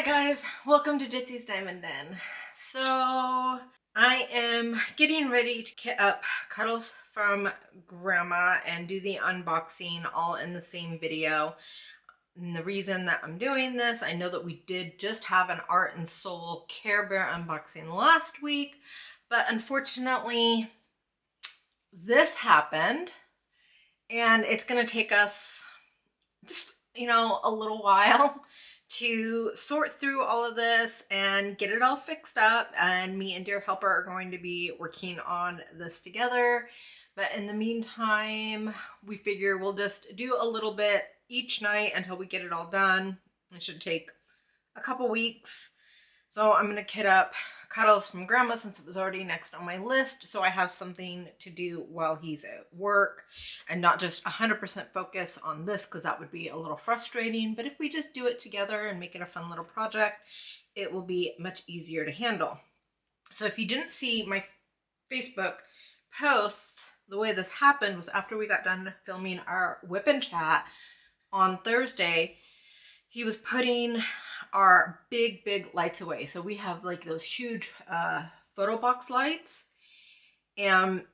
guys, welcome to Diztysdiamondden. So I am getting ready to kit up Cuddles from Grandma and do the unboxing all in the same video. And the reason that I'm doing this, I know that we did just have an Art and Soul Care Bear unboxing last week, but unfortunately this happened and it's gonna take us just, a little while to sort through all of this and get it all fixed up, and me and Dear Helper are going to be working on this together. But in the meantime, we figure we'll just do a little bit each night until we get it all done. It should take a couple weeks. So I'm gonna kit up Cuddles from Grandma since it was already next on my list, so I have something to do while he's at work and not just 100% focus on this, because that would be a little frustrating. But if we just do it together and make it a fun little project, it will be much easier to handle. So if you didn't see my Facebook post, the way this happened was after we got done filming our whip and chat on Thursday, he was putting our big lights away. So we have like those huge photo box lights, and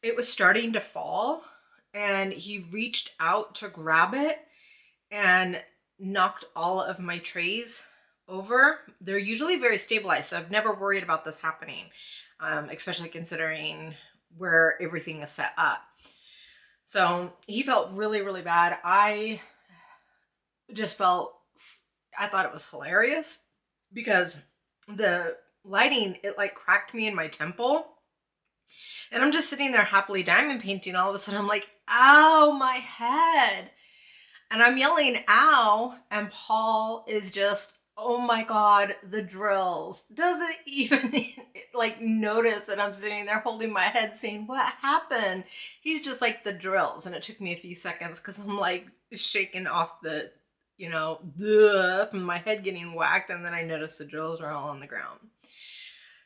it was starting to fall, and he reached out to grab it and knocked all of my trays over. They're usually very stabilized, so I've never worried about this happening, especially considering where everything is set up. So he felt really bad. I thought it was hilarious because the lighting, it like cracked me in my temple. And I'm just sitting there happily diamond painting. All of a sudden I'm like, ow, my head. And I'm yelling, ow. And Paul is just, oh my God, the drills. Doesn't even like notice that I'm sitting there holding my head saying, what happened? He's just like, the drills. And it took me a few seconds because I'm like shaking off the, from my head getting whacked, and then I noticed the drills are all on the ground.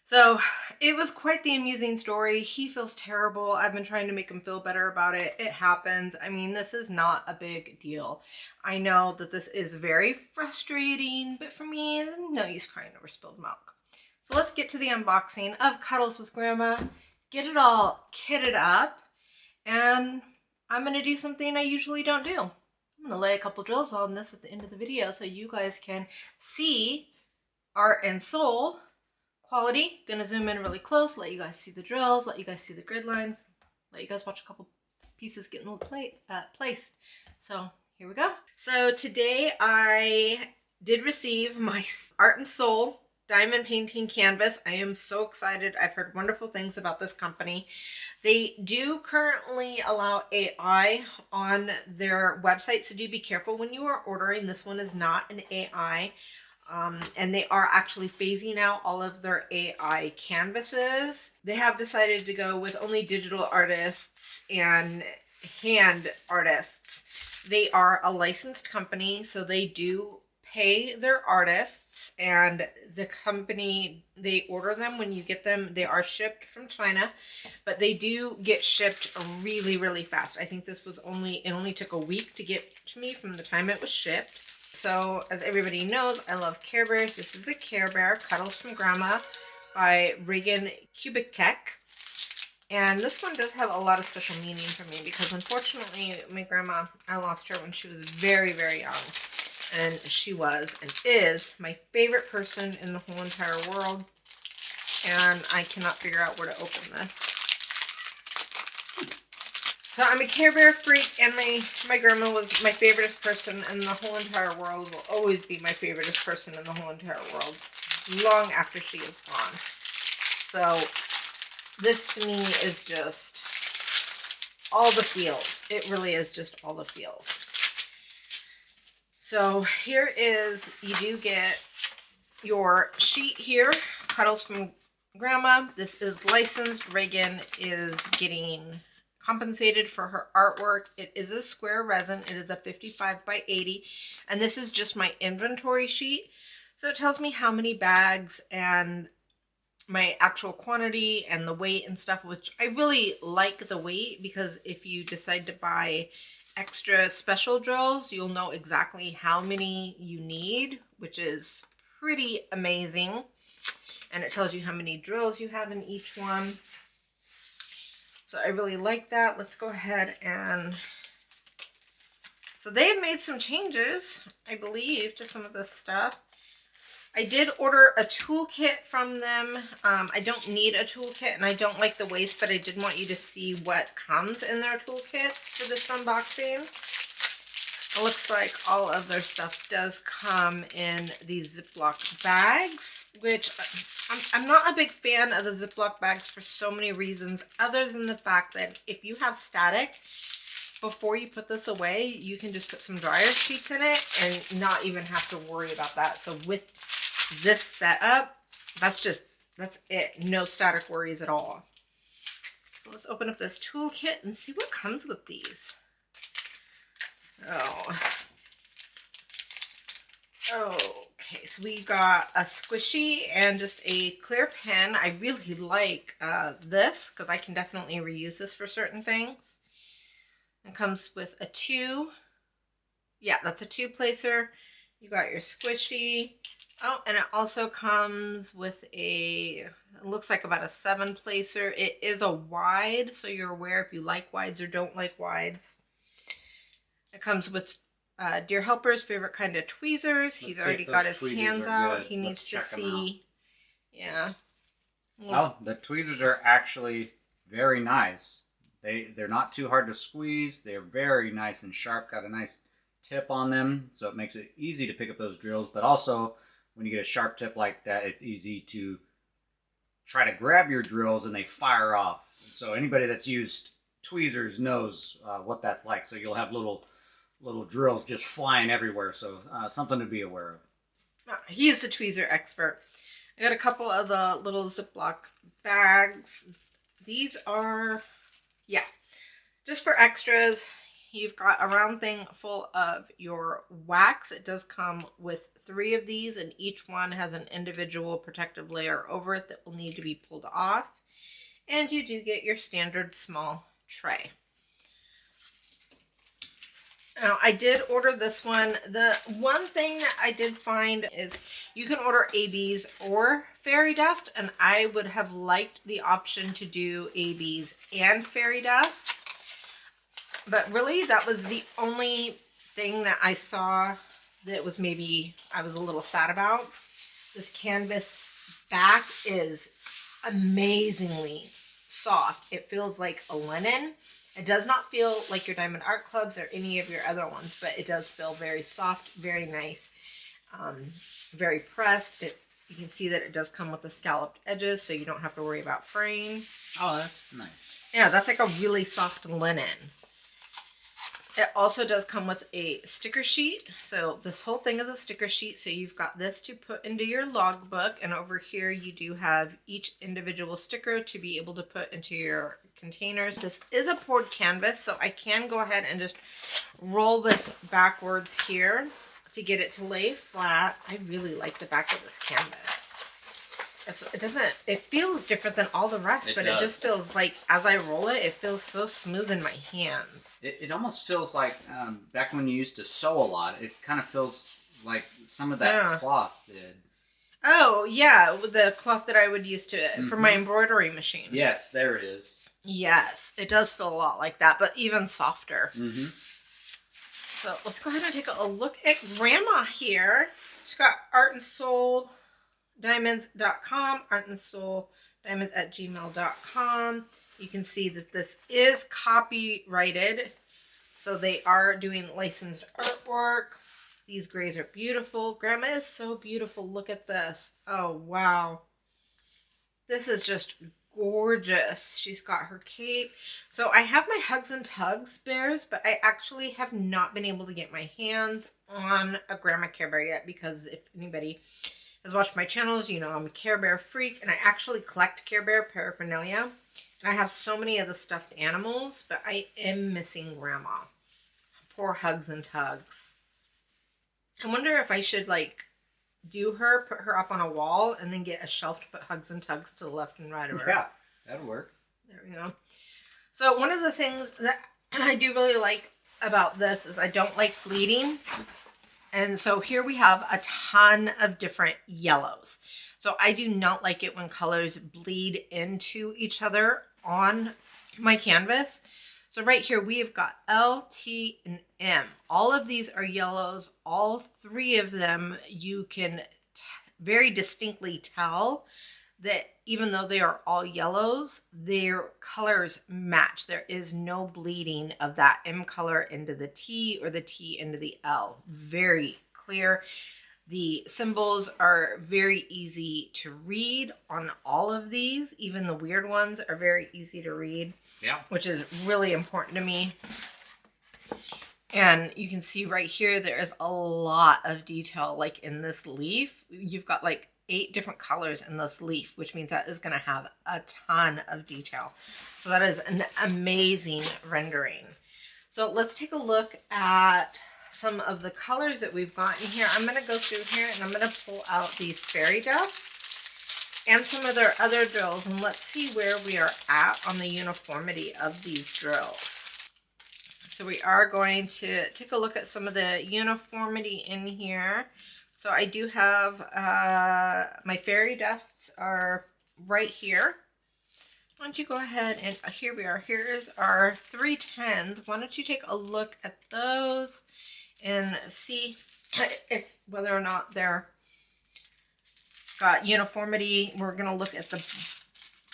So it was quite the amusing story. He feels terrible. I've been trying to make him feel better about it. It happens. I mean, this is not a big deal. I know that this is very frustrating, but for me, no use crying over spilled milk. So let's get to the unboxing of Cuddles with Grandma, get it all kitted up, and I'm going to do something I usually don't do. I'm going to lay a couple drills on this at the end of the video so you guys can see Art and Soul quality. Gonna zoom in really close, let you guys see the drills, let you guys see the grid lines, let you guys watch a couple pieces getting placed. So here we go. So today I did receive my Art and Soul diamond painting canvas. I am so excited. I've heard wonderful things about this company. They do currently allow AI on their website, so do be careful when you are ordering. This one is not an AI. And they are actually phasing out all of their AI canvases. They have decided to go with only digital artists and hand artists. They are a licensed company, so they do pay their artists, and the company, they order them when you get them. They are shipped from China, but they do get shipped really fast. I think this was it only took a week to get to me from the time it was shipped. So as everybody knows, I love Care Bears. This is a Care Bear, Cuddles from Grandma by Regan Kubecek. And this one does have a lot of special meaning for me because unfortunately my grandma, I lost her when she was very young. And she was and is my favorite person in the whole entire world. And I cannot figure out where to open this. So I'm a Care Bear freak, and my grandma was my favoriteest person in the whole entire world, will always be my favoriteest person in the whole entire world, long after she is gone. So this to me is just all the feels. It really is just all the feels. So here is, you do get your sheet here, Cuddles from Grandma. This is licensed. Regan is getting compensated for her artwork. It is a square resin. It is a 55 by 80, and this is just my inventory sheet. So it tells me how many bags and my actual quantity and the weight and stuff, which I really like the weight, because if you decide to buy extra special drills, you'll know exactly how many you need, which is pretty amazing. And it tells you how many drills you have in each one. So I really like that. Let's go ahead and... So they've made some changes, I believe, to some of this stuff. I did order a toolkit from them. I don't need a toolkit and I don't like the waste, but I did want you to see what comes in their toolkits for this unboxing. It looks like all of their stuff does come in these Ziploc bags, which I'm not a big fan of the Ziploc bags for so many reasons, other than the fact that if you have static, before you put this away, you can just put some dryer sheets in it and not even have to worry about that. So with this setup, that's it. No static worries at all. So let's open up this toolkit and see what comes with these. Okay, so we got a squishy and just a clear pen. I really like this because I can definitely reuse this for certain things. It comes with a 2. Yeah, that's a 2 placer. You got your squishy. Oh, and it also comes with it looks like about a 7 placer. It is a wide, so you're aware if you like wides or don't like wides. It comes with Dear Helper's favorite kind of tweezers. He's already got his hands out. He needs to see. Yeah. Well, the tweezers are actually very nice. They're not too hard to squeeze. They're very nice and sharp. Got a nice tip on them, so it makes it easy to pick up those drills. But also, when you get a sharp tip like that, it's easy to try to grab your drills and they fire off. So anybody that's used tweezers knows what that's like. So you'll have little drills just flying everywhere. So something to be aware of. He's the tweezer expert. I got a couple of the little Ziploc bags. These are, yeah, just for extras. You've got a round thing full of your wax. It does come with 3 of these, and each one has an individual protective layer over it that will need to be pulled off. And you do get your standard small tray. Now, I did order this one. The one thing that I did find is you can order ABs or fairy dust, and I would have liked the option to do ABs and fairy dust. But really, that was the only thing that I saw that was maybe I was a little sad about. This canvas back is amazingly soft. It feels like a linen. It does not feel like your Diamond Art Clubs or any of your other ones, but it does feel very soft, very nice, very pressed. You can see that it does come with the scalloped edges, so you don't have to worry about fraying. Oh, that's nice. Yeah, that's like a really soft linen. It also does come with a sticker sheet. So this whole thing is a sticker sheet. So you've got this to put into your logbook. And over here you do have each individual sticker to be able to put into your containers. This is a poured canvas, so I can go ahead and just roll this backwards here to get it to lay flat. I really like the back of this canvas. It feels different than all the rest, but it just feels like, as I roll it, it feels so smooth in my hands. It almost feels like, back when you used to sew a lot, it kind of feels like some of that cloth did. Oh, yeah, with the cloth that I would use for my embroidery machine. Yes, there it is. Yes, it does feel a lot like that, but even softer. So let's go ahead and take a look at Grandma here. She's got artandsouldiamonds.com, artandsouldiamonds@gmail.com. You can see that this is copyrighted, so they are doing licensed artwork. These grays are beautiful. Grandma is so beautiful. Look at this. Oh, wow. This is just gorgeous. She's got her cape. So I have my Hugs and Tugs bears, but I actually have not been able to get my hands on a Grandma Care Bear yet, because if anybody has watched my channels, you know I'm a Care Bear freak, and I actually collect Care Bear paraphernalia. And I have so many of the stuffed animals, but I am missing Grandma. Poor Hugs and Tugs. I wonder if I should, like, put her up on a wall, and then get a shelf to put Hugs and Tugs to the left and right of her. Yeah, that'll work. There we go. So one of the things that I do really like about this is I don't like bleeding. And so here we have a ton of different yellows. So I do not like it when colors bleed into each other on my canvas. So right here we have got L, T, and M. All of these are yellows. All three of them you can very distinctly tell that even though they are all yellows, their colors match. There is no bleeding of that M color into the T or the T into the L. Very clear. The symbols are very easy to read on all of these. Even the weird ones are very easy to read. Yeah. Which is really important to me. And you can see right here, there is a lot of detail, like in this leaf. You've got like 8 different colors in this leaf, which means that is going to have a ton of detail. So that is an amazing rendering. So let's take a look at some of the colors that we've got in here. I'm going to go through here and I'm going to pull out these fairy dusts and some of their other drills, and let's see where we are at on the uniformity of these drills. So we are going to take a look at some of the uniformity in here. So I do have, my fairy dusts are right here. Why don't you go ahead and, here we are. Here is our 310s. Why don't you take a look at those and see if whether or not they're got uniformity. We're going to look at the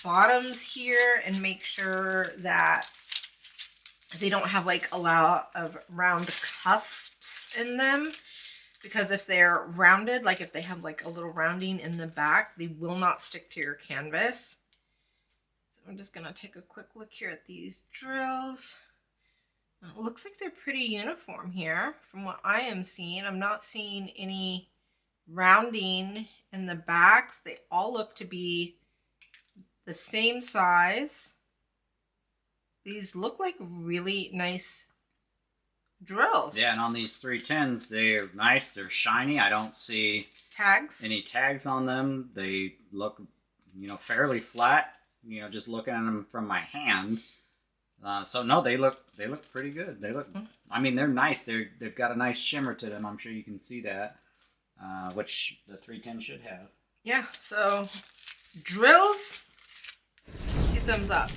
bottoms here and make sure that they don't have like a lot of round cusps in them, because if they're rounded, like if they have like a little rounding in the back, they will not stick to your canvas. So I'm just gonna take a quick look here at these drills. It looks like they're pretty uniform here from what I am seeing. I'm not seeing any rounding in the backs. They all look to be the same size. These look like really nice drills. Yeah, and on these 310s, they're nice. They're shiny. I don't see tags. Any tags on them. They look, fairly flat. Just looking at them from my hand. So no, they look pretty good. They look. I mean, they're nice. They've got a nice shimmer to them. I'm sure you can see that, which the 310 should have. Yeah. So drills. 2 thumbs up.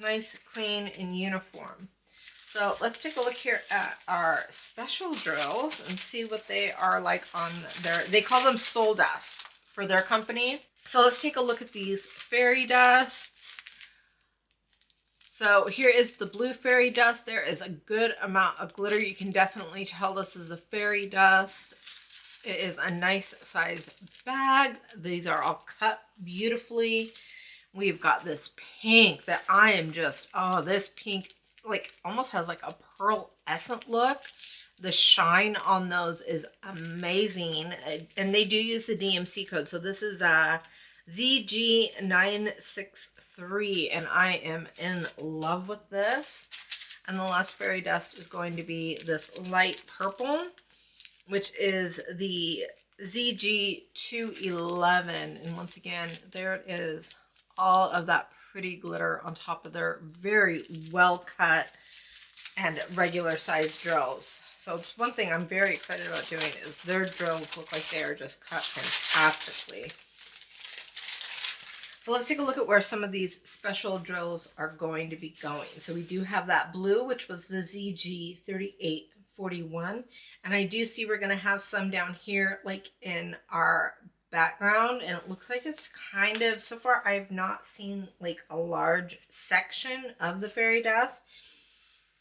Nice, clean, and uniform. So let's take a look here at our special drills and see what they are like on their, they call them soul dust for their company. So let's take a look at these fairy dusts. So here is the blue fairy dust. There is a good amount of glitter. You can definitely tell this is a fairy dust. It is a nice size bag. These are all cut beautifully. We've got this pink that I am just, oh, this pink like almost has like a pearlescent look. The shine on those is amazing. And they do use the DMC code. So this is ZG963 and I am in love with this. And the last fairy dust is going to be this light purple, which is the ZG211. And once again, there it is. All of that pretty glitter on top of their very well cut and regular size drills. So it's one thing I'm very excited about doing is their drills look like they are just cut fantastically. So let's take a look at where some of these special drills are going to be going. So we do have that blue, which was the ZG3841. And I do see we're going to have some down here like in our background, and it looks like it's kind of, so far I've not seen like a large section of the fairy dust.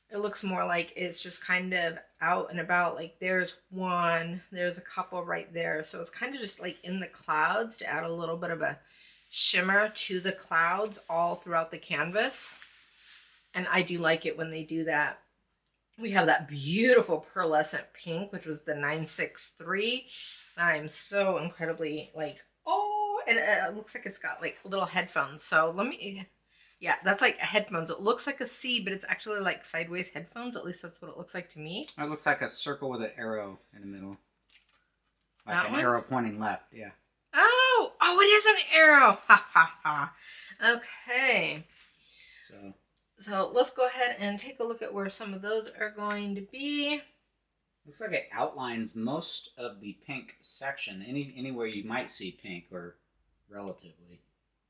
It looks more like it's just kind of out and about. Like there's one, there's a couple right there, so it's kind of just like in the clouds to add a little bit of a shimmer to the clouds all throughout the canvas. And I do like it when they do that. We have that beautiful pearlescent pink, which was the 963. I'm so incredibly like, oh, and it looks like it's got like little headphones. So let me, yeah, that's like headphones. It looks like a C, but it's actually like sideways headphones. At least that's what it looks like to me. It looks like a circle with an arrow in the middle. Like that an one? arrow pointing left, yeah. Oh, it is an arrow. Ha ha ha. Okay. So let's go ahead and take a look at where some of those are going to be. Looks like it outlines most of the pink section. Anywhere you might see pink, or relatively,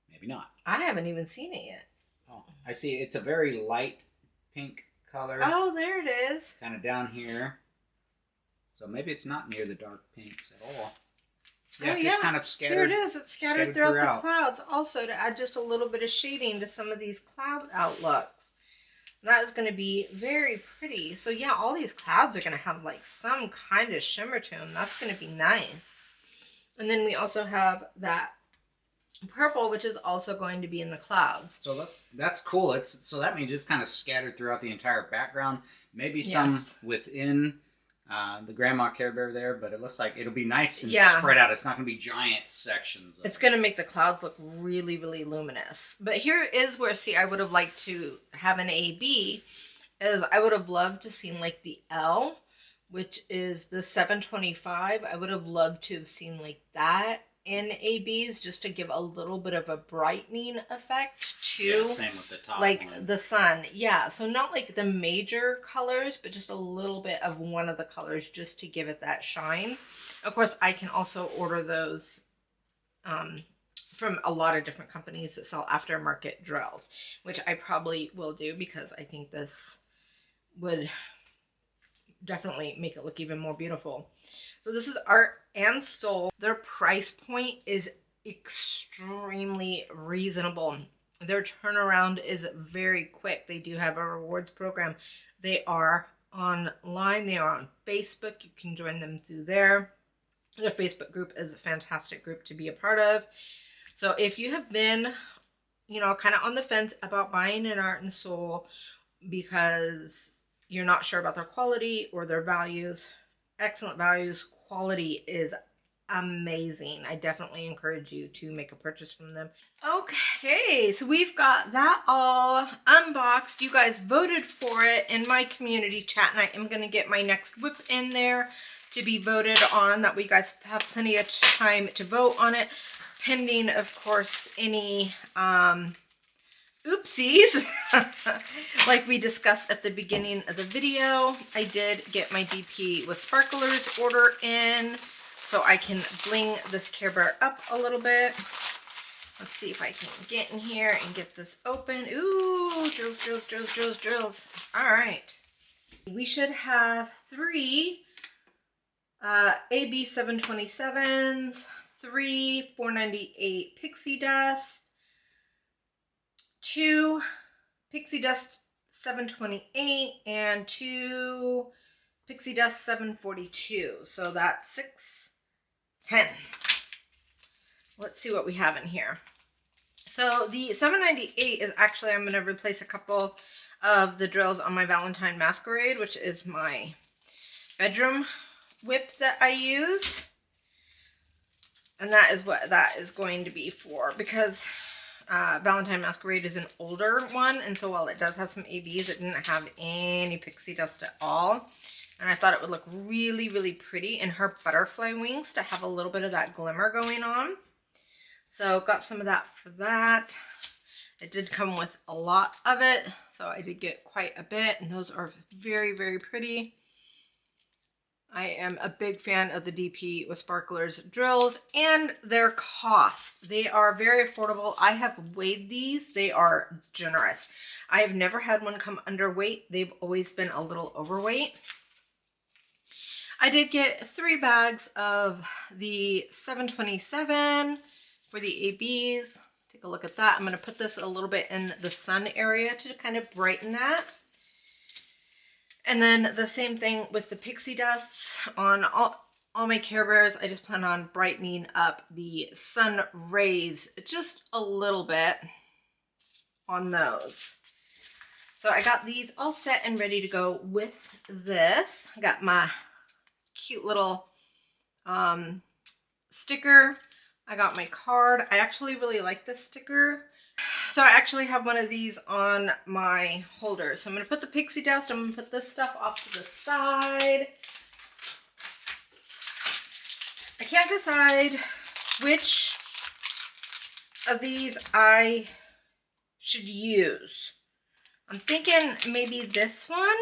maybe not. I haven't even seen it yet. Oh, I see. It's a very light pink color. Oh, there it is. Kind of down here. So maybe it's not near the dark pinks at all. Yeah, oh, just kind of scattered. Here it is. It's scattered throughout the clouds also to add just a little bit of shading to some of these cloud outlooks. That is going to be very pretty. So yeah, all these clouds are going to have like some kind of shimmer to them. That's going to be nice. And then we also have that purple, which is also going to be in the clouds. So that's cool. So that means it's kind of scattered throughout the entire background. Maybe some within the Grandma Care Bear there, but it looks like it'll be nice and spread out. It's not going to be giant sections. It's going to make the clouds look really, really luminous. But here is where, see, I would have liked to have an AB, is I would have loved to seen like the L, which is the 725. I would have loved to have seen like that in ABs, just to give a little bit of a brightening effect to same with the top like one. The sun. Yeah, so not like the major colors, but just a little bit of one of the colors just to give it that shine. Of course, I can also order those from a lot of different companies that sell aftermarket drills, which I probably will do because I think this would definitely make it look even more beautiful. So this is Art and Soul. Their price point is extremely reasonable. Their turnaround is very quick. They do have a rewards program. They are online. They are on Facebook. You can join them through there. Their Facebook group is a fantastic group to be a part of. So if you have been, you know, kind of on the fence about buying an Art and Soul because you're not sure about their quality or their values, excellent values. Quality is amazing. I definitely encourage you to make a purchase from them. Okay, so we've got that all unboxed. You guys voted for it in my community chat, and I am going to get my next whip in there to be voted on. That way you guys have plenty of time to vote on it, pending, of course, any oopsies. Like we discussed at the beginning of the video, I did get my DP with sparklers order in so I can bling this Care Bear up a little bit. Let's see if I can get in here and get this open. Ooh, drills, drills, drills, drills, drills. All right. We should have 3 AB 727s, 3 498 pixie dust, 2 pixie dust 728, and 2 pixie dust 742. So that's 6, 10. Let's see what we have in here. So the 798 is actually, I'm going to replace a couple of the drills on my Valentine Masquerade, which is my bedroom whip that I use. And that is what that is going to be for, because Valentine Masquerade is an older one, and so while it does have some ABs, it didn't have any pixie dust at all. And I thought it would look really, really pretty in her butterfly wings to have a little bit of that glimmer going on. So got some of that for that. It did come with a lot of it, so I did get quite a bit, and those are very, very pretty. I am a big fan of the DP with sparklers drills and their cost. They are very affordable. I have weighed these. They are generous. I have never had one come underweight. They've always been a little overweight. I did get 3 bags of the 727 for the ABs. Take a look at that. I'm going to put this a little bit in the sun area to kind of brighten that. And then the same thing with the pixie dusts on all my Care Bears. I just plan on brightening up the sun rays just a little bit on those. So I got these all set and ready to go with this. I got my cute little sticker. I got my card. I actually really like this sticker. So I actually have one of these on my holder. So I'm going to put the pixie dust. I'm going to put this stuff off to the side. I can't decide which of these I should use. I'm thinking maybe this one.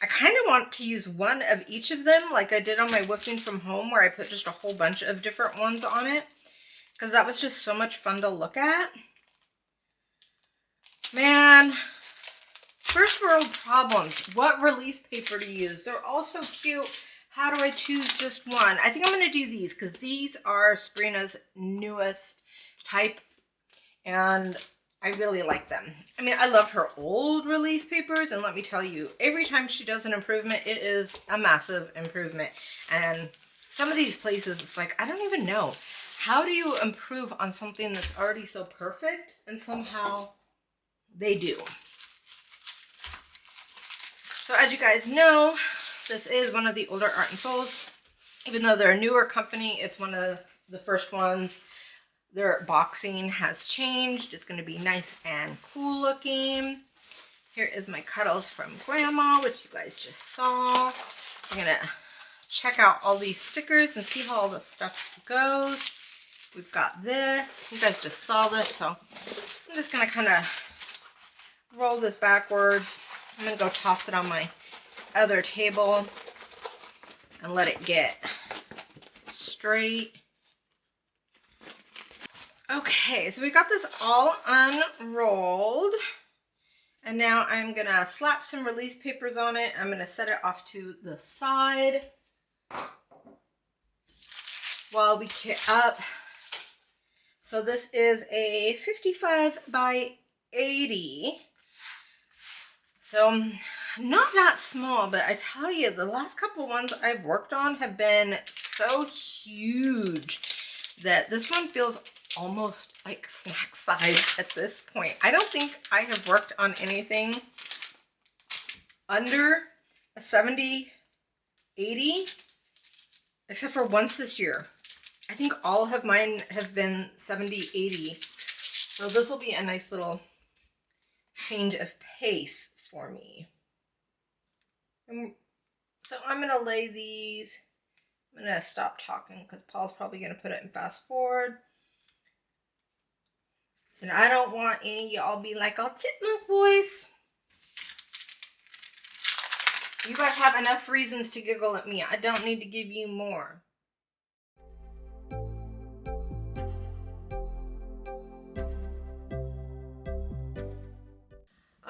I kind of want to use one of each of them like I did on my whipping from home, where I put just a whole bunch of different ones on it, because that was just so much fun to look at. Man, first world problems. What release paper to use? They're all so cute. How do I choose just one? I think I'm going to do these because these are Sabrina's newest type, and I really like them. I mean, I love her old release papers, and let me tell you, every time she does an improvement, it is a massive improvement. And some of these places, it's like, I don't even know. How do you improve on something that's already so perfect? And somehow they do. So as you guys know, this is one of the older Art and Souls. Even though they're a newer company, it's one of the first ones. Their boxing has changed. It's going to be nice and cool looking. Here is my Cuddles from Grandma, which you guys just saw. We're going to check out all these stickers and see how all the stuff goes. We've got this. You guys just saw this, so I'm just going to kind of roll this backwards. I'm going to go toss it on my other table and let it get straight. Okay, so we got this all unrolled, and now I'm gonna slap some release papers on it. I'm gonna set it off to the side while we kit up. So this is a 55 by 80. So not that small, but I tell you, the last couple ones I've worked on have been so huge that this one feels almost like snack size at this point. I don't think I have worked on anything under a 70-80 except for once this year. I think all of mine have been 70-80. So this will be a nice little change of pace for me. So I'm going to lay these. I'm going to stop talking because Paul's probably going to put it in fast forward. And I don't want any of y'all be like, oh, chipmunk voice. You guys have enough reasons to giggle at me. I don't need to give you more.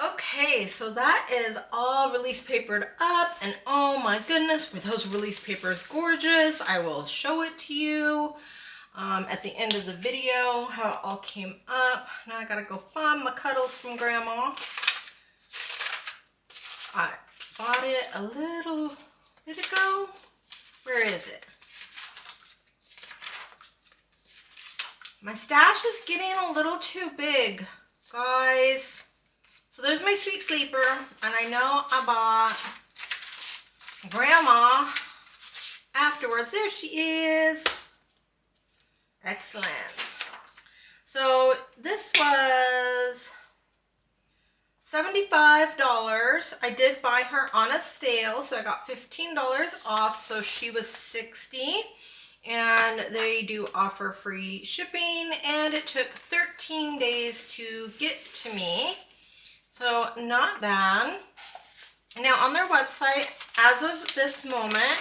Okay, so that is all release papered up, and oh my goodness, were those release papers gorgeous. I will show it to you at the end of the video, how it all came up. Now I gotta go find my Cuddles from Grandma. I bought it a little bit ago. Where is it? My stash is getting a little too big, guys. So there's my sweet sleeper, and I know I bought Grandma afterwards. There she is. Excellent. So this was $75. I did buy her on a sale, so I got $15 off, so she was $60. And they do offer free shipping, and it took 13 days to get to me. So not bad. Now on their website, as of this moment,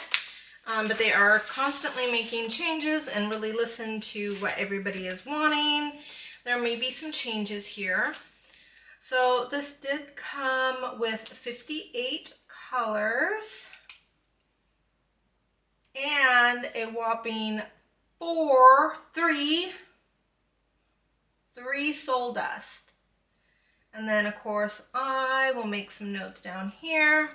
but they are constantly making changes and really listen to what everybody is wanting. There may be some changes here. So this did come with 58 colors and a whopping three soul dust. And then, of course, I will make some notes down here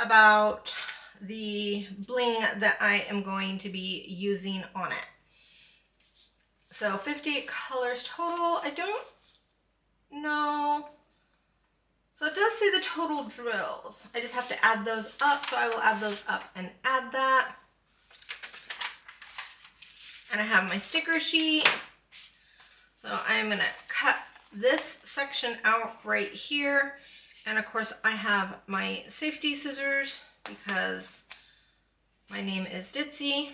about the bling that I am going to be using on it. So 58 colors total. I don't know. So it does say the total drills. I just have to add those up. So I will add those up and add that. And I have my sticker sheet. So I'm going to cut this section out right here, and of course I have my safety scissors because my name is Ditzy.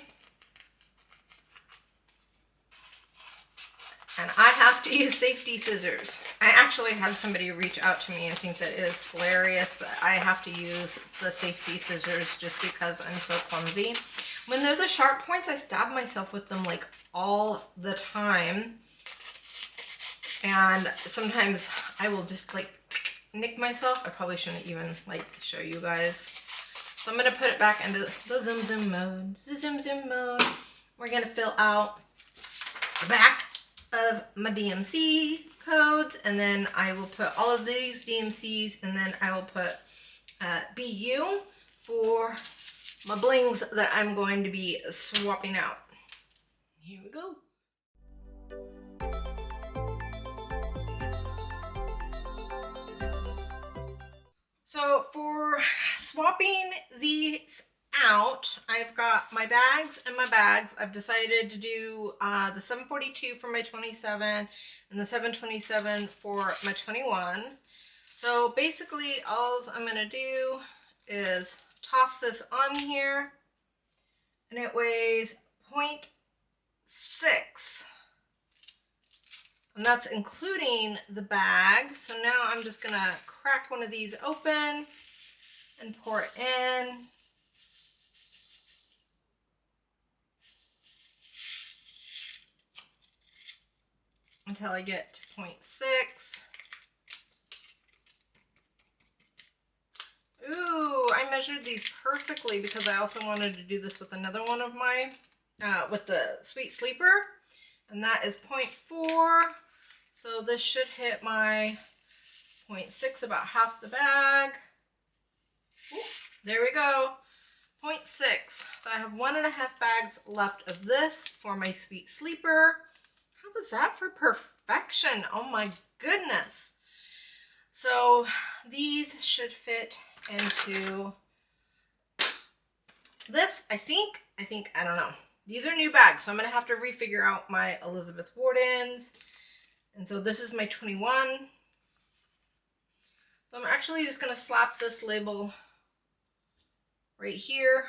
And I have to use safety scissors. I actually had somebody reach out to me. I think that is hilarious that I have to use the safety scissors just because I'm so clumsy. When they're the sharp points, I stab myself with them like all the time. And sometimes I will just like nick myself. I probably shouldn't even like show you guys. So I'm gonna put it back into the zoom zoom mode. The zoom zoom mode. We're gonna fill out the back of my DMC codes, and then I will put all of these DMCs, and then I will put BU for my blings that I'm going to be swapping out. Here we go. So for swapping these out, I've got my bags and my bags. I've decided to do the 742 for my 27 and the 727 for my 21. So basically all I'm going to do is toss this on here, and it weighs 0.6. And that's including the bag. So now I'm just gonna crack one of these open and pour it in. Until I get to 0.6. Ooh, I measured these perfectly because I also wanted to do this with another one of my, with the Sweet Sleeper. And that is 0.4. So this should hit my 0.6, about half the bag. Ooh, there we go, 0.6. So I have 1.5 bags left of this for my Sweet Sleeper. How was that for perfection? Oh my goodness. So these should fit into this, I think, I don't know. These are new bags, so I'm gonna have to refigure out my Elizabeth Wardens. And so this is my 21. So I'm actually just gonna slap this label right here.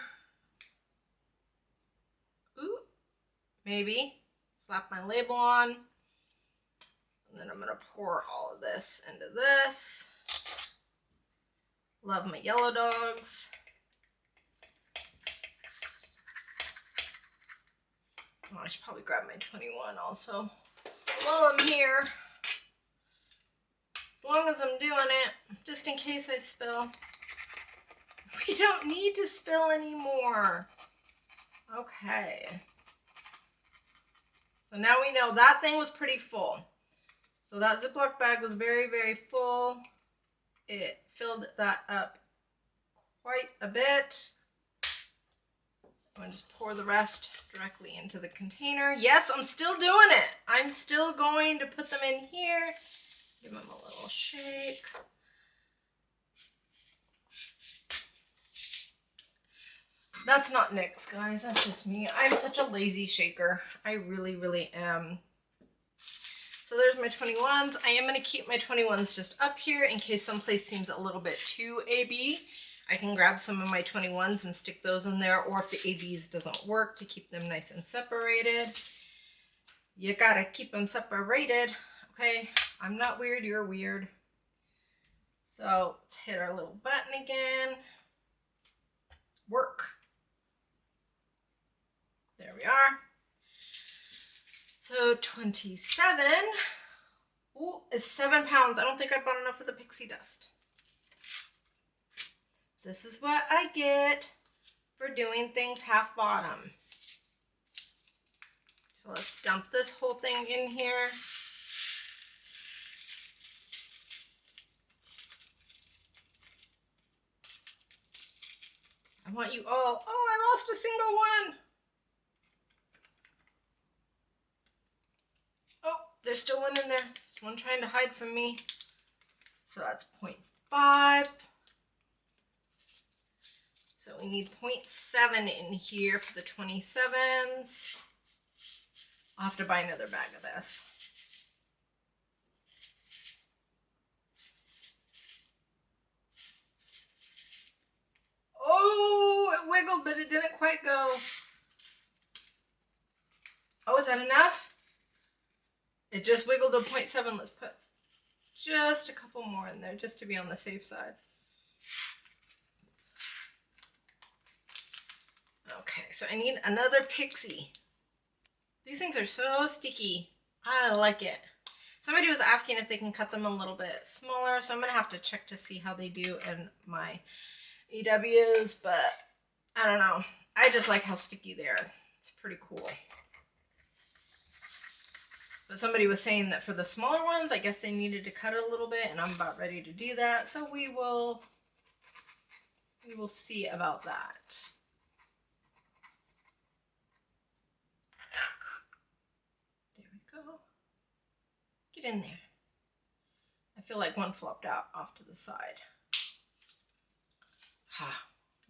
Ooh, maybe. Slap my label on. And then I'm gonna pour all of this into this. Love my yellow dogs. Oh, I should probably grab my 21 also while I'm here. As long as I'm doing it, just in case I spill. We don't need to spill anymore. Okay. So now we know that thing was pretty full. So that Ziploc bag was very, very full. It filled that up quite a bit. I'm going to just pour the rest directly into the container. Yes, I'm still doing it. I'm still going to put them in here. Give them a little shake. That's not Nick's, guys. That's just me. I'm such a lazy shaker. I really, really am. So there's my 21s. I am going to keep my 21s just up here in case someplace seems a little bit too AB. I can grab some of my 21s and stick those in there, or if the ABs doesn't work, to keep them nice and separated. You gotta keep them separated. Okay, I'm not weird, you're weird. So let's hit our little button again. Work. There we are. So 27 is 7 pounds. I don't think I bought enough of the pixie dust. This is what I get for doing things half bottom. So let's dump this whole thing in here. I want you all, oh, I lost a single one. Oh, there's still one in there. There's one trying to hide from me. So that's 0.5. So we need 0.7 in here for the 27s. I'll have to buy another bag of this. Oh, it wiggled, but it didn't quite go. Oh, is that enough? It go to 0.7. Let's put just a couple more in there just to be on the safe side. Okay, so I need another pixie. These things are so sticky. I like it. Somebody was asking if they can cut them a little bit smaller, so I'm going to have to check to see how they do in my EWs, but I don't know. I just like how sticky they are. It's pretty cool. But somebody was saying that for the smaller ones, I guess they needed to cut it a little bit, and I'm about ready to do that, so we will see about that. Go. Get in there. I feel like one flopped out off to the side.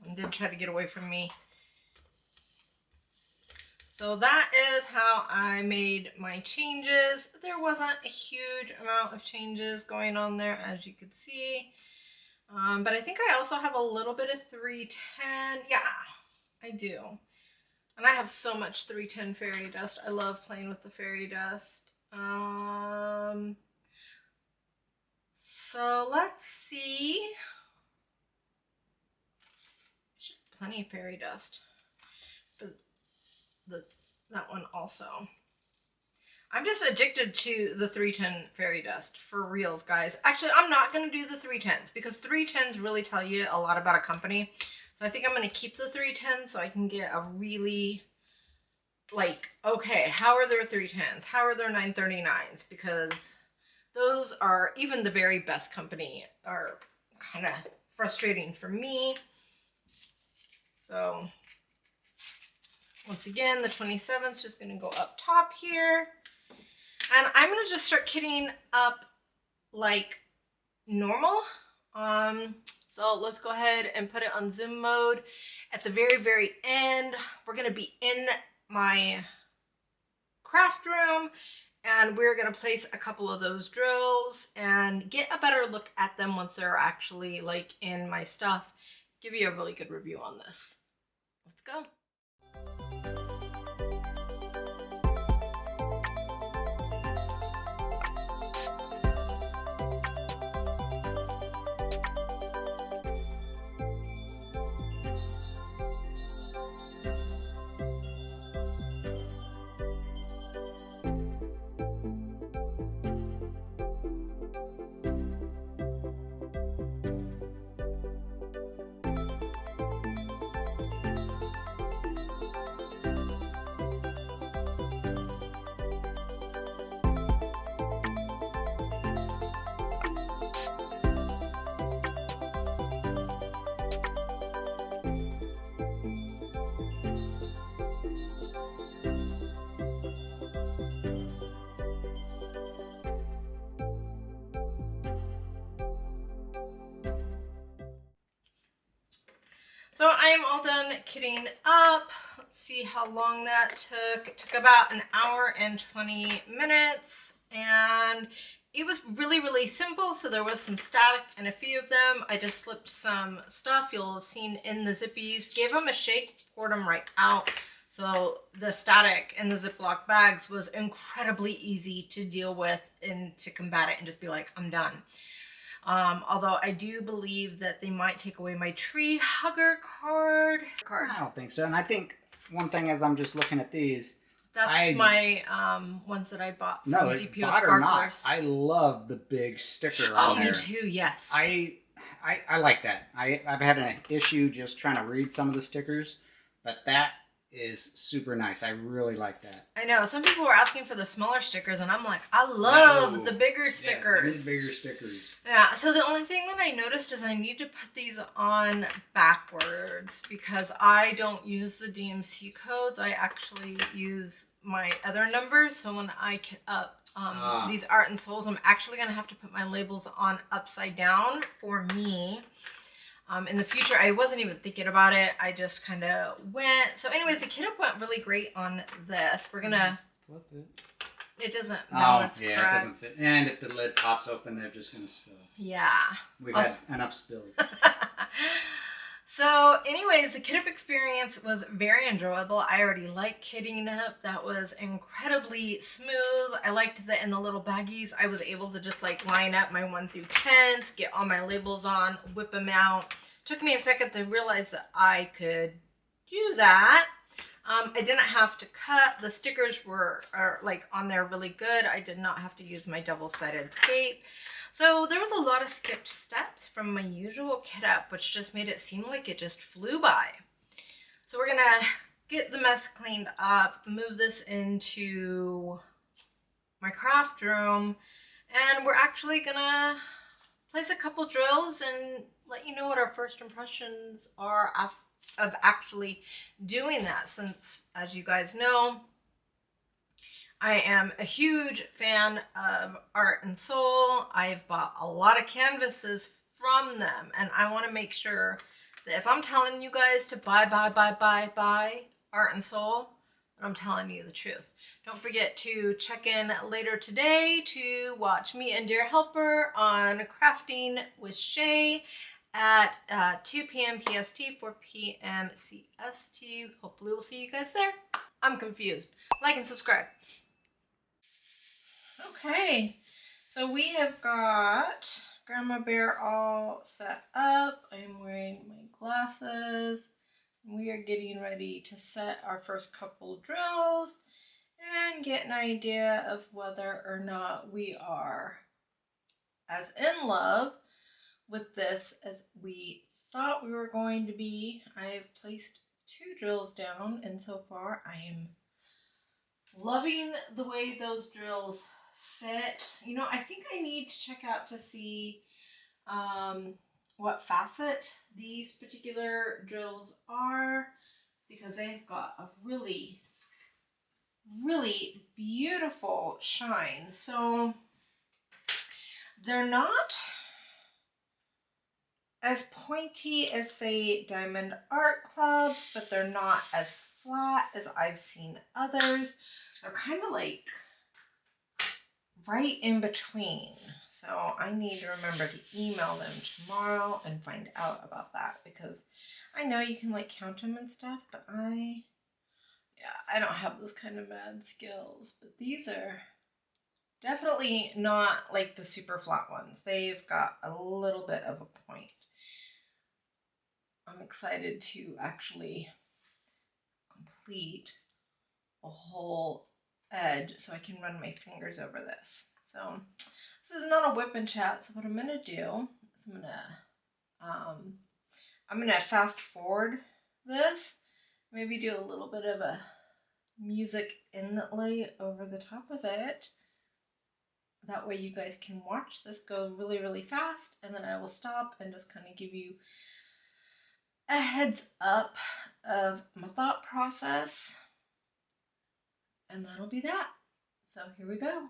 One did try to get away from me. So that is how I made my changes. There wasn't a huge amount of changes going on there, as you could see. But I think I also have a little bit of 310. Yeah, I do. And I have so much 310 fairy dust. I love playing with the fairy dust. So let's see. Plenty of fairy dust. That one also. I'm just addicted to the 310 fairy dust, for reals, guys. Actually, I'm not going to do the 310s because 310s really tell you a lot about a company. So I think I'm going to keep the 310s so I can get a really, like, okay, how are their 310s? How are their 939s? Because those are, even the very best company, are kind of frustrating for me. So once again, the 27's just going to go up top here. And I'm going to just start kitting up like normal. So let's go ahead and put it on zoom mode. At the very, very end, we're going to be in my craft room, and we're going to place a couple of those drills and get a better look at them once they're actually like in my stuff. Give you a really good review on this. Let's go. So I am all done kitting up. Let's see how long that took. It took about an hour and 20 minutes, and it was really, really simple. So there was some static in a few of them. I just slipped some stuff you'll have seen in the zippies, gave them a shake, poured them right out. So the static in the Ziploc bags was incredibly easy to deal with and to combat it and just be like, I'm done. Although I do believe that they might take away my tree hugger card. I don't think so. And I think one thing as I'm just looking at these, that's my ones that I bought from DPO bought Sparklers. or not, I love the big sticker on there. Oh, me too, yes. I like that. I've had an issue just trying to read some of the stickers, but that is super nice. I really like that. I know. Some people were asking for the smaller stickers, and I'm like, I love the bigger stickers. Yeah, bigger stickers. Yeah, so the only thing that I noticed is I need to put these on backwards because I don't use the DMC codes. I actually use my other numbers. So when I kit up these Art and Souls, I'm actually going to have to put my labels on upside down for me. In the future, I wasn't even thinking about it. I just kind of went. So anyways, the kit up went really great on this. We're going to... Flip it. It doesn't balance yeah, correct. It doesn't fit. And if the lid pops open, they're just going to spill. Yeah. We've had enough spills. So anyways, the kit up experience was very enjoyable. I already like kitting up. That was incredibly smooth. I liked that in the little baggies, I was able to just like line up my 1 through 10s, get all my labels on, whip them out. Took me a second to realize that I could do that. I didn't have to cut. The stickers are like on there really good. I did not have to use my double-sided tape. So there was a lot of skipped steps from my usual kit up, which just made it seem like it just flew by. So we're gonna get the mess cleaned up, move this into my craft room, and we're actually gonna place a couple drills and let you know what our first impressions are of actually doing that, since, as you guys know, I am a huge fan of Art and Soul. I've bought a lot of canvases from them, and I want to make sure that if I'm telling you guys to buy Art and Soul, then I'm telling you the truth. Don't forget to check in later today to watch me and Dear Helper on Crafting with Shay at 2 p.m. PST, 4 p.m. CST. Hopefully we'll see you guys there. I'm confused. Like and subscribe. Okay, so we have got Grandma Bear all set up. I'm wearing my glasses. We are getting ready to set our first couple drills and get an idea of whether or not we are as in love with this as we thought we were going to be. I have placed 2 drills down, and so far I am loving the way those drills fit. You know, I think I need to check out to see what facet these particular drills are, because they've got a really, really beautiful shine. So they're not as pointy as, say, Diamond Art Clubs, but they're not as flat as I've seen others. They're kind of like right in between. So I need to remember to email them tomorrow and find out about that, because I know you can like count them and stuff, but I don't have those kind of mad skills. But these are definitely not like the super flat ones. They've got a little bit of a point. I'm excited to actually complete a whole edge so I can run my fingers over this. So this is not a whip and chat. So what I'm gonna do is I'm gonna fast forward this, maybe do a little bit of a music inlay over the top of it. That way you guys can watch this go really, really fast, and then I will stop and just kind of give you a heads up of my thought process, and that'll be that. So here we go.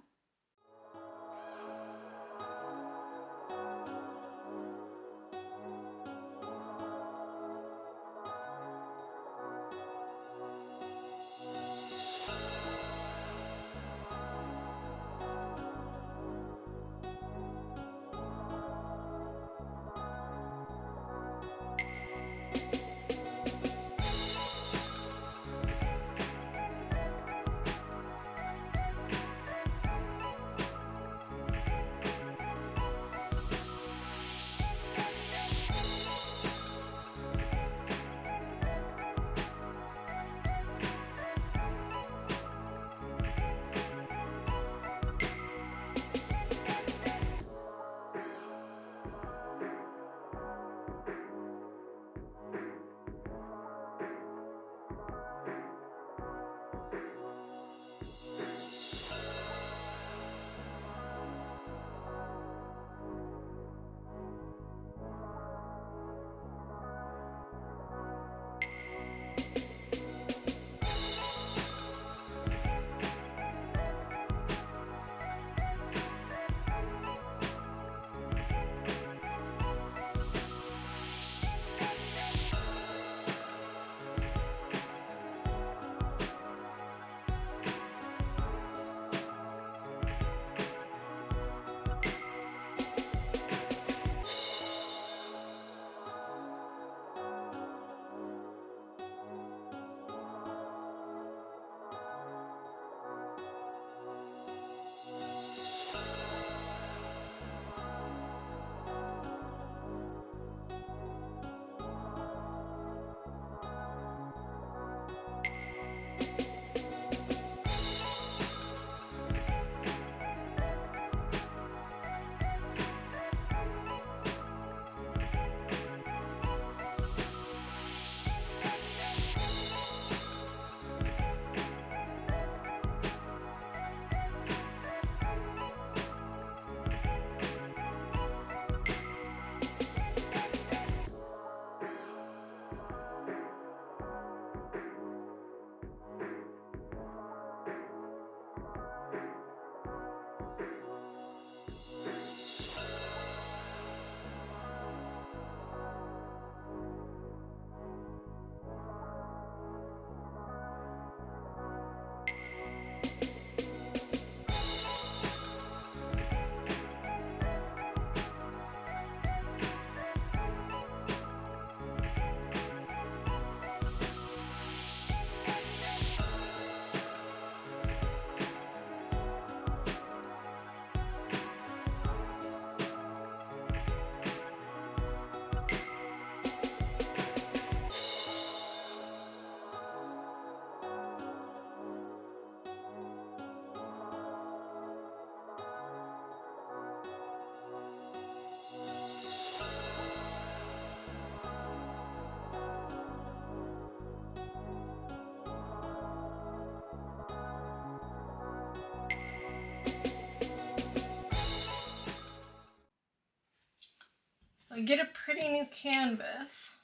I get a pretty new canvas.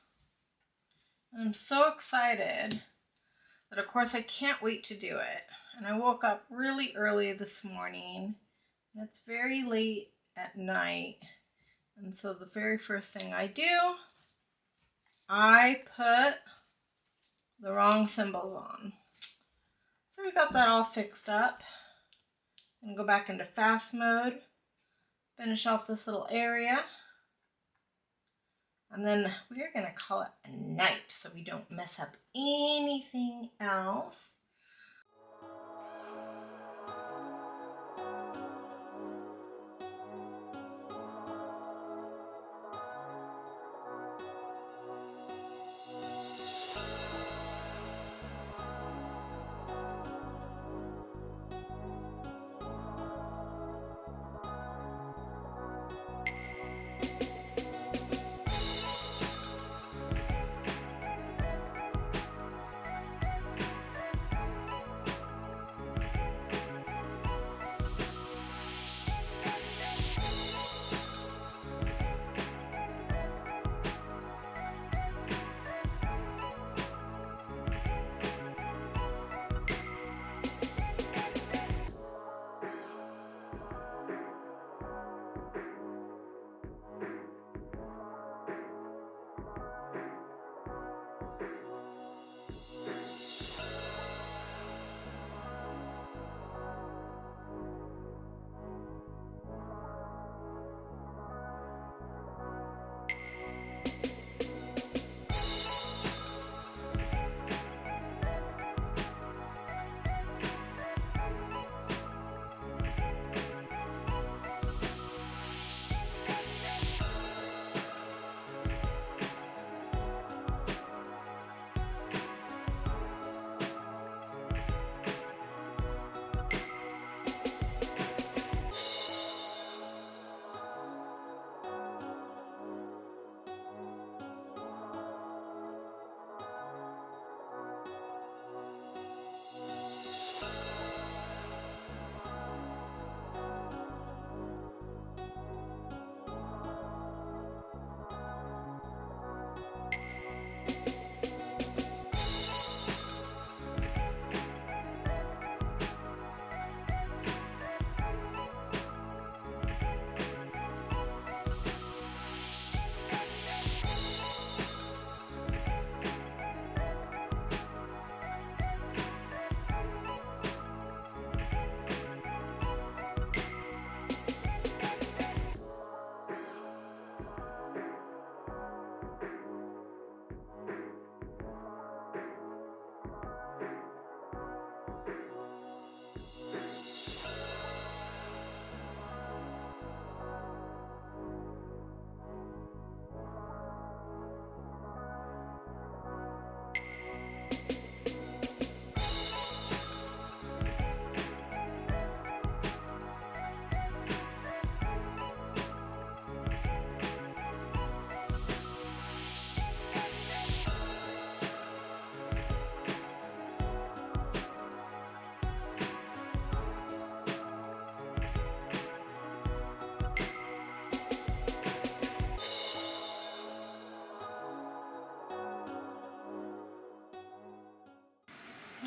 And I'm so excited that of course I can't wait to do it. And I woke up really early this morning and it's very late at night. And so the very first thing I do, I put the wrong symbols on. So we got that all fixed up. And go back into fast mode, finish off this little area. And then we are going to call it a night so we don't mess up anything else.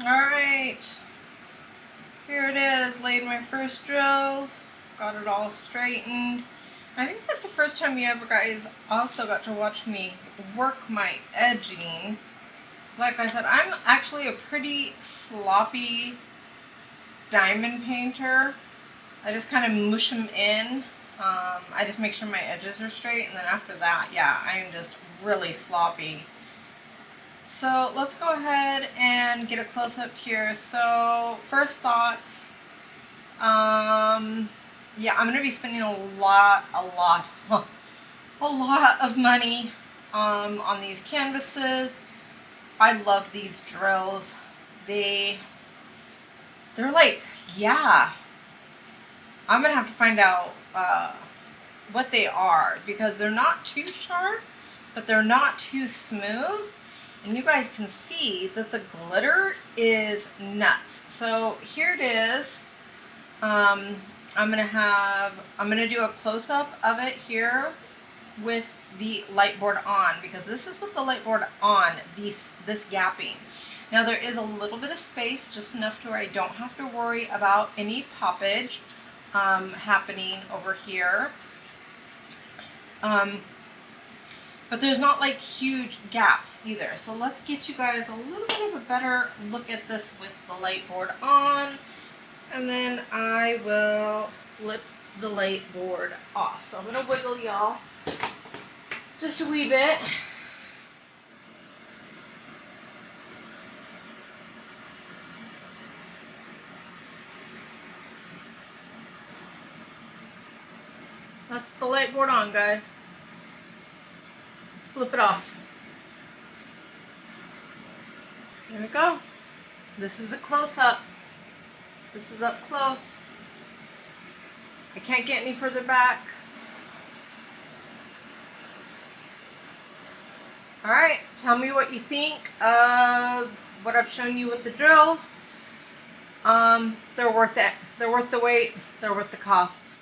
Alright, here it is, laid my first drills, got it all straightened. I think that's the first time you ever guys also got to watch me work my edging. Like I said, I'm actually a pretty sloppy diamond painter. I just kind of mush them in. I just make sure my edges are straight, and then after that, yeah, I'm just really sloppy. So let's go ahead and get a close-up here. So first thoughts, yeah, I'm gonna be spending a lot of money on these canvases. I love these drills. They're like, yeah, I'm gonna have to find out what they are, because they're not too sharp, but they're not too smooth. And you guys can see that the glitter is nuts. So here it is. I'm gonna do a close-up of it here with the light board on, because this is with the light board on, this gapping. Now there is a little bit of space, just enough to where I don't have to worry about any poppage happening over here. But there's not like huge gaps either. So let's get you guys a little bit of a better look at this with the light board on. And then I will flip the light board off. So I'm gonna wiggle y'all just a wee bit. Let's put the light board on, guys. Let's flip it off. There we go. This is a close-up. This is up close. I can't get any further back. Alright, tell me what you think of what I've shown you with the drills. They're worth it. They're worth the wait. They're worth the cost.